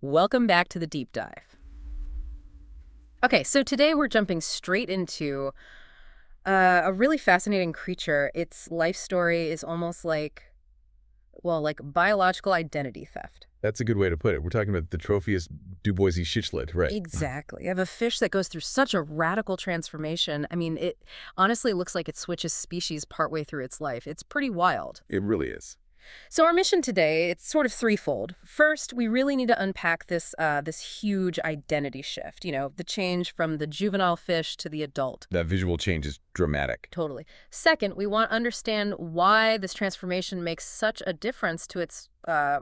Welcome back to the deep dive. Okay, so today we're jumping straight into a really fascinating creature. Its life story is almost like, well, like biological identity theft. That's a good way to put it. We're talking about the Tropheus Duboisi cichlid, right? Exactly. You have a fish that goes through such a radical transformation. I mean, it honestly looks like it switches species partway through its life. It's pretty wild. It really is. So our mission today, it's sort of threefold. First, we really need to unpack this huge identity shift, the change from the juvenile fish to the adult. That visual change is dramatic. Totally. Second, we want to understand why this transformation makes such a difference to its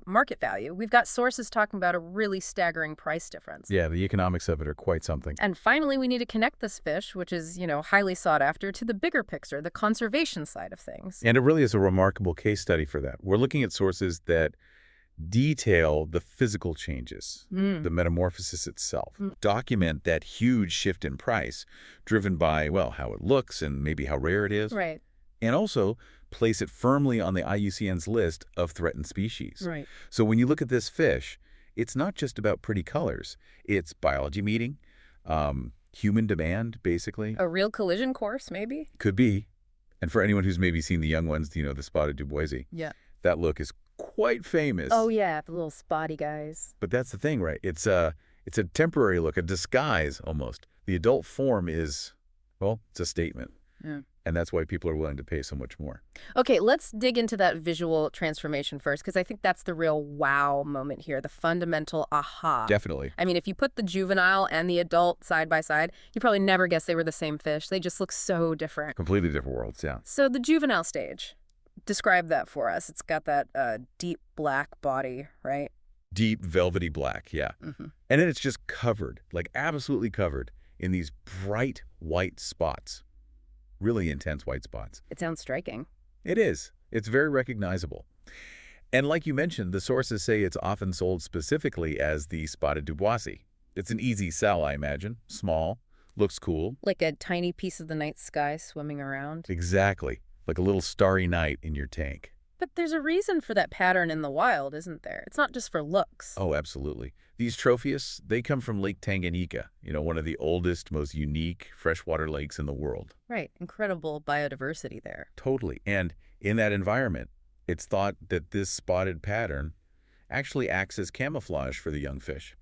market value. We've got sources talking about a really staggering price difference. Yeah, the economics of it are quite something. And finally, we need to connect this fish, which is, highly sought after, to the bigger picture, the conservation side of things. And it really is a remarkable case study for that. We're looking at sources that detail the physical changes, the metamorphosis itself, document that huge shift in price driven by, well, how it looks and maybe how rare it is. Right. And also place it firmly on the IUCN's list of threatened species. Right. So when you look at this fish, it's not just about pretty colors. It's biology meeting, human demand, basically. A real collision course, maybe? Could be. And for anyone who's maybe seen the young ones, the spotted Duboisi, Yeah. that look is quite famous. Oh, yeah, the little spotty guys. But that's the thing, right? It's a temporary look, a disguise almost. The adult form is, well, it's a statement. Yeah. And that's why people are willing to pay so much more. Okay, let's dig into that visual transformation first, because I think that's the real wow moment here, the fundamental aha. Definitely. I mean, if you put the juvenile and the adult side by side, you probably never guess they were the same fish. They just look so different. Completely different worlds, yeah. So the juvenile stage, describe that for us. It's got that deep black body, right? Deep, velvety black, yeah. Mm-hmm. And then it's just covered, like absolutely covered in these bright white spots. Really intense white spots. It sounds striking. It is. It's very recognizable. And like you mentioned, the sources say it's often sold specifically as the spotted Duboisi. It's an easy sell, I imagine. Small, looks cool. Like a tiny piece of the night sky swimming around. Exactly. Like a little starry night in your tank. But there's a reason for that pattern in the wild, isn't there? It's not just for looks. Oh, absolutely. These Tropheus, they come from Lake Tanganyika, one of the oldest, most unique freshwater lakes in the world. Right. Incredible biodiversity there. Totally. And in that environment, it's thought that this spotted pattern actually acts as camouflage for the young fish.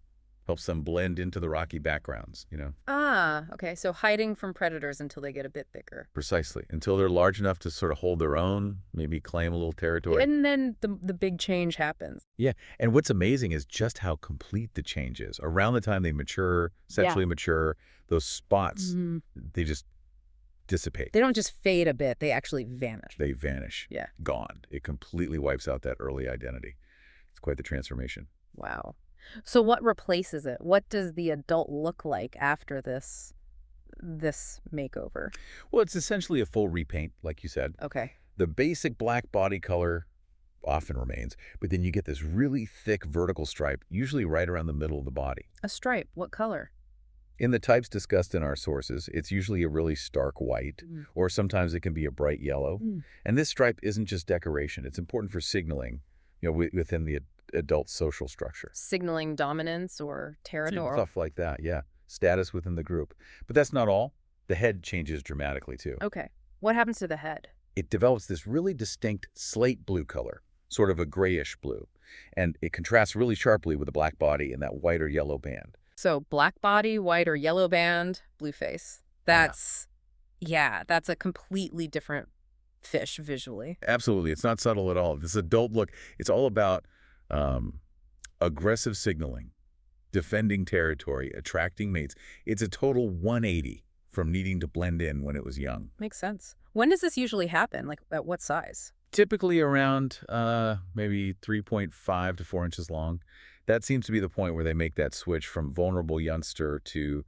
Helps them blend into the rocky backgrounds, Ah, okay. So hiding from predators until they get a bit bigger. Precisely. Until they're large enough to sort of hold their own, maybe claim a little territory. And then the big change happens. Yeah. And what's amazing is just how complete the change is. Around the time they mature, sexually mature, those spots, they just dissipate. They don't just fade a bit. They actually vanish. They vanish. Yeah. Gone. It completely wipes out that early identity. It's quite the transformation. Wow. So what replaces it? What does the adult look like after this makeover? Well, it's essentially a full repaint, like you said. Okay. The basic black body color often remains, but then you get this really thick vertical stripe, usually right around the middle of the body. A stripe. What color? In the types discussed in our sources, it's usually a really stark white, or sometimes it can be a bright yellow. And this stripe isn't just decoration. It's important for signaling, within the adult social structure. Signaling dominance or territory. Stuff like that, yeah. Status within the group. But that's not all. The head changes dramatically, too. Okay. What happens to the head? It develops this really distinct slate blue color, sort of a grayish blue. And it contrasts really sharply with the black body and that white or yellow band. So black body, white or yellow band, blue face. That's a completely different fish visually. Absolutely. It's not subtle at all. This adult look, it's all about aggressive signaling, defending territory, attracting mates. It's a total 180 from needing to blend in when it was young. Makes sense. When does this usually happen? Like at what size? Typically around maybe 3.5 to 4 inches long. That seems to be the point where they make that switch from vulnerable youngster to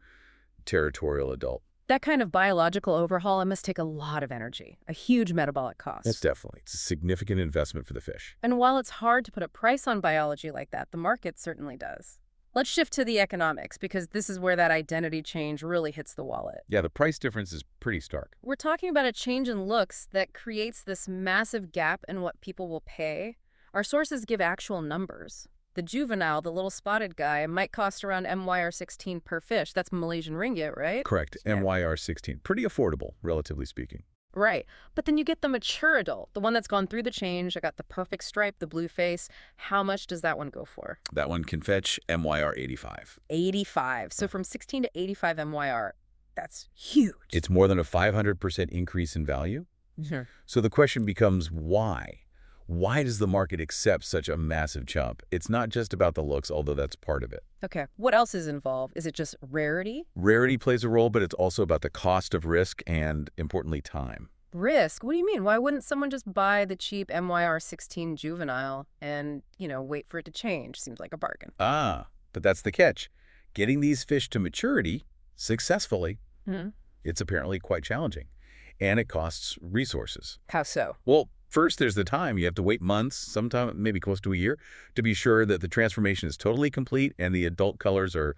territorial adult. That kind of biological overhaul, it must take a lot of energy, a huge metabolic cost. That's definitely. It's a significant investment for the fish. And while it's hard to put a price on biology like that, the market certainly does. Let's shift to the economics, because this is where that identity change really hits the wallet. Yeah, the price difference is pretty stark. We're talking about a change in looks that creates this massive gap in what people will pay. Our sources give actual numbers. The juvenile, the little spotted guy, might cost around MYR 16 per fish. That's Malaysian ringgit, right? Correct. Yeah. MYR 16. Pretty affordable, relatively speaking. Right. But then you get the mature adult, the one that's gone through the change. I got the perfect stripe, the blue face. How much does that one go for? That one can fetch MYR 85. 85. So from 16 to 85 MYR. That's huge. It's more than a 500% increase in value. Sure. So the question becomes why? Why does the market accept such a massive jump? It's not just about the looks, although that's part of it. Okay. What else is involved? Is it just rarity? Rarity plays a role, but it's also about the cost of risk and, importantly, time. Risk? What do you mean? Why wouldn't someone just buy the cheap MYR 16 juvenile and, wait for it to change? Seems like a bargain. Ah, but that's the catch. Getting these fish to maturity successfully, it's apparently quite challenging. And it costs resources. How so? Well, first, there's the time. You have to wait months, sometime maybe close to a year, to be sure that the transformation is totally complete and the adult colors are,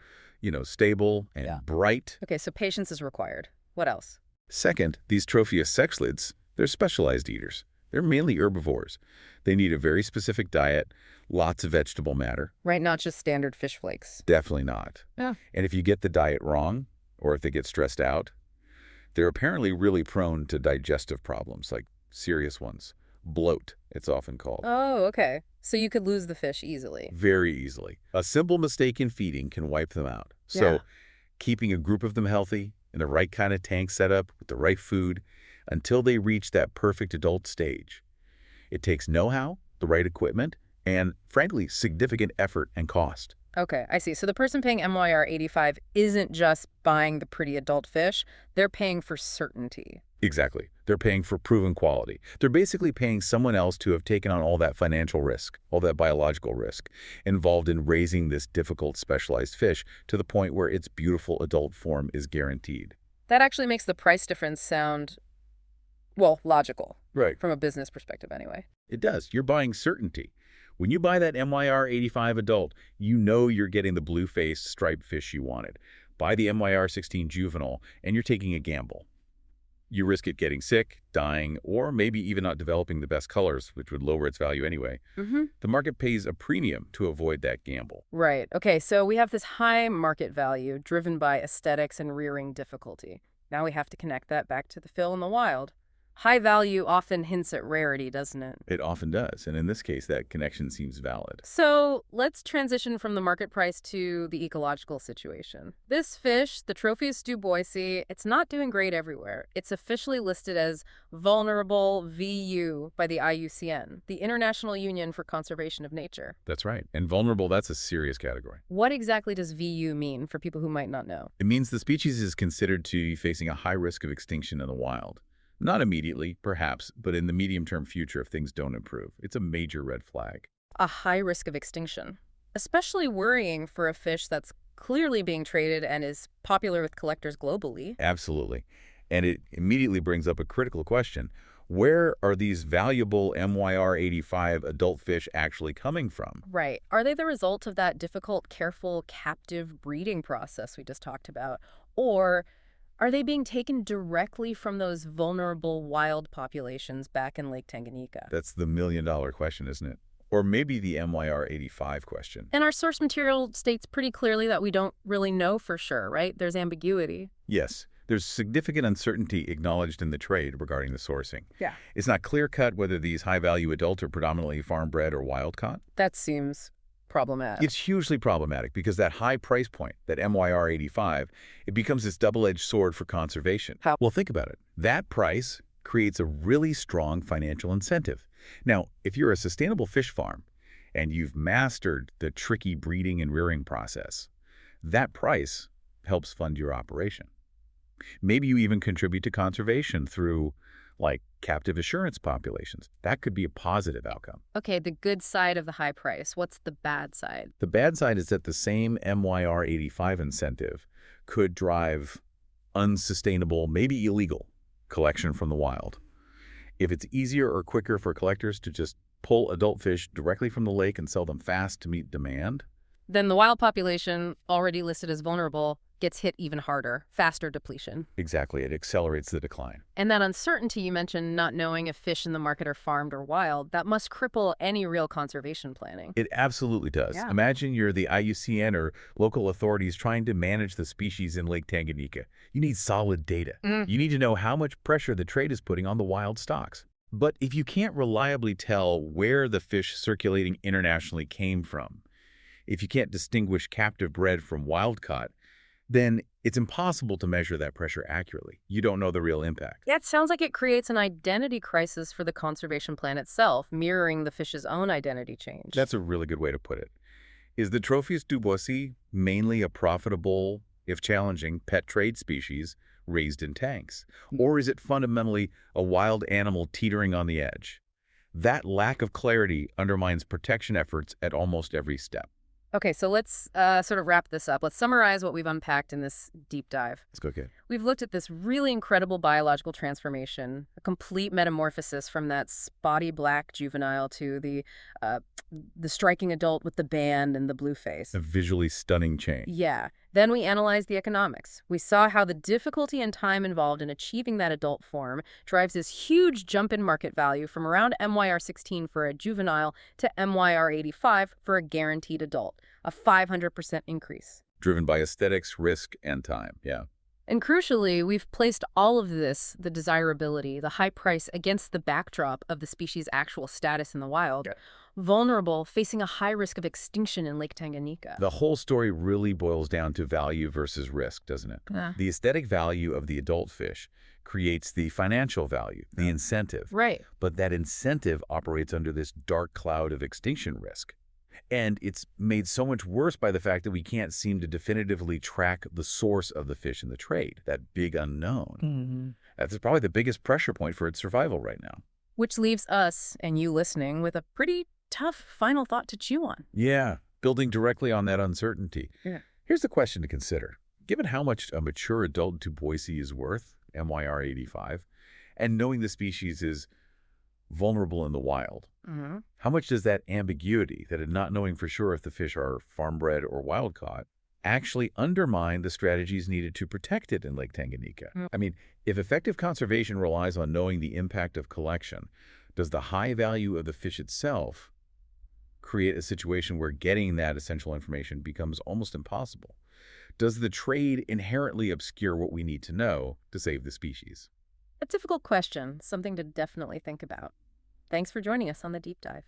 stable and bright. Okay, so patience is required. What else? Second, these Tropheus cichlids, they're specialized eaters. They're mainly herbivores. They need a very specific diet, lots of vegetable matter. Right, not just standard fish flakes. Definitely not. Yeah. And if you get the diet wrong, or if they get stressed out, they're apparently really prone to digestive problems, like serious ones. Bloat, it's often called. Oh, okay. So you could lose the fish easily. Very easily. A simple mistake in feeding can wipe them out. So keeping a group of them healthy, in the right kind of tank setup, with the right food, until they reach that perfect adult stage. It takes know-how, the right equipment, and, frankly, significant effort and cost. Okay, I see. So the person paying MYR 85 isn't just buying the pretty adult fish. They're paying for certainty. Exactly. They're paying for proven quality. They're basically paying someone else to have taken on all that financial risk, all that biological risk, involved in raising this difficult specialized fish to the point where its beautiful adult form is guaranteed. That actually makes the price difference sound, well, logical. Right. From a business perspective, anyway. It does. You're buying certainty. When you buy that MYR 85 adult, you know you're getting the blue-faced striped fish you wanted. Buy the MYR 16 juvenile, and you're taking a gamble. You risk it getting sick, dying, or maybe even not developing the best colors, which would lower its value anyway. The market pays a premium to avoid that gamble. Right. Okay, so we have this high market value driven by aesthetics and rearing difficulty. Now we have to connect that back to the fill in the wild. High value often hints at rarity, doesn't it? It often does, and in this case, that connection seems valid. So let's transition from the market price to the ecological situation. This fish, the Tropheus Duboisi, it's not doing great everywhere. It's officially listed as vulnerable VU by the IUCN, the International Union for Conservation of Nature. That's right. And vulnerable, that's a serious category. What exactly does VU mean for people who might not know? It means the species is considered to be facing a high risk of extinction in the wild. Not immediately, perhaps, but in the medium-term future if things don't improve. It's a major red flag. A high risk of extinction. Especially worrying for a fish that's clearly being traded and is popular with collectors globally. Absolutely. And it immediately brings up a critical question. Where are these valuable MYR 85 adult fish actually coming from? Right. Are they the result of that difficult, careful, captive breeding process we just talked about? Or are they being taken directly from those vulnerable wild populations back in Lake Tanganyika? That's the million-dollar question, isn't it? Or maybe the MYR 85 question. And our source material states pretty clearly that we don't really know for sure, right? There's ambiguity. Yes. There's significant uncertainty acknowledged in the trade regarding the sourcing. Yeah. It's not clear-cut whether these high-value adults are predominantly farm-bred or wild-caught. That seems problematic. It's hugely problematic because that high price point, that MYR 85, it becomes this double-edged sword for conservation. How? Well, think about it. That price creates a really strong financial incentive. Now, if you're a sustainable fish farm and you've mastered the tricky breeding and rearing process, that price helps fund your operation. Maybe you even contribute to conservation through, like, captive assurance populations. That could be a positive outcome. Okay, the good side of the high price. What's the bad side? The bad side is that the same MYR 85 incentive could drive unsustainable, maybe illegal, collection from the wild. If it's easier or quicker for collectors to just pull adult fish directly from the lake and sell them fast to meet demand, Then the wild population, already listed as vulnerable, gets hit even harder, faster depletion. Exactly. It accelerates the decline. And that uncertainty you mentioned, not knowing if fish in the market are farmed or wild, that must cripple any real conservation planning. It absolutely does. Yeah. Imagine you're the IUCN or local authorities trying to manage the species in Lake Tanganyika. You need solid data. You need to know how much pressure the trade is putting on the wild stocks. But if you can't reliably tell where the fish circulating internationally came from, if you can't distinguish captive bred from wild-caught, then it's impossible to measure that pressure accurately. You don't know the real impact. That sounds like it creates an identity crisis for the conservation plan itself, mirroring the fish's own identity change. That's a really good way to put it. Is the Tropheus Duboisi mainly a profitable, if challenging, pet trade species raised in tanks? Or is it fundamentally a wild animal teetering on the edge? That lack of clarity undermines protection efforts at almost every step. Okay, so let's sort of wrap this up. Let's summarize what we've unpacked in this deep dive. Let's go get it. We've looked at this really incredible biological transformation, a complete metamorphosis from that spotty black juvenile to the striking adult with the band and the blue face. A visually stunning change. Yeah. Then we analyzed the economics. We saw how the difficulty and time involved in achieving that adult form drives this huge jump in market value from around MYR 16 for a juvenile to MYR 85 for a guaranteed adult, a 500% increase. Driven by aesthetics, risk, and time. Yeah. And crucially, we've placed all of this, the desirability, the high price, against the backdrop of the species' actual status in the wild. Yeah. Vulnerable, facing a high risk of extinction in Lake Tanganyika. The whole story really boils down to value versus risk, doesn't it? Yeah. The aesthetic value of the adult fish creates the financial value, the incentive. Right. But that incentive operates under this dark cloud of extinction risk. And it's made so much worse by the fact that we can't seem to definitively track the source of the fish in the trade, that big unknown. That's probably the biggest pressure point for its survival right now. Which leaves us, and you listening, with a pretty tough final thought to chew on. Yeah, building directly on that uncertainty. Yeah. Here's the question to consider. Given how much a mature adult Duboisi is worth, MYR 85, and knowing the species is vulnerable in the wild, how much does that ambiguity, that not knowing for sure if the fish are farm-bred or wild-caught, actually undermine the strategies needed to protect it in Lake Tanganyika? I mean, if effective conservation relies on knowing the impact of collection, does the high value of the fish itself create a situation where getting that essential information becomes almost impossible? Does the trade inherently obscure what we need to know to save the species? A difficult question, something to definitely think about. Thanks for joining us on the Deep Dive.